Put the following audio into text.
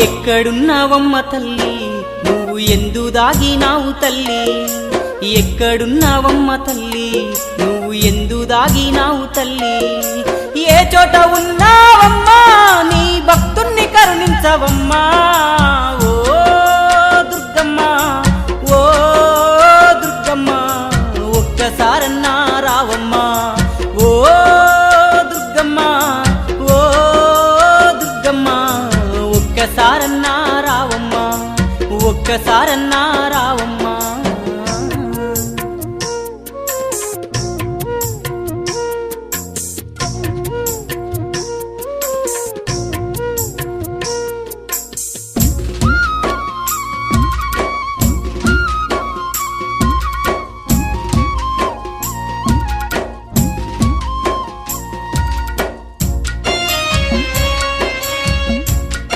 ఎక్కడున్నావమ్మ తల్లి నువ్వు ఎందు దాగినావు తల్లి ఎక్కడున్నావమ్మ తల్లి నువ్వు ఎందు దాగినావు తల్లి ఏ చోట ఉన్నావమ్మా నీ భక్తుణ్ణి కరుణించవమ్మా ఓ దుర్గమ్మ ఓ దుర్గమ్మ ఒక్కసారన్నా రావమ్మా ఓ దుర్గమ్మ ఓ దుర్గమ్మ ఒక్కసారన్నా రావమ్మా ఒక్కసారన్నా రావమ్మా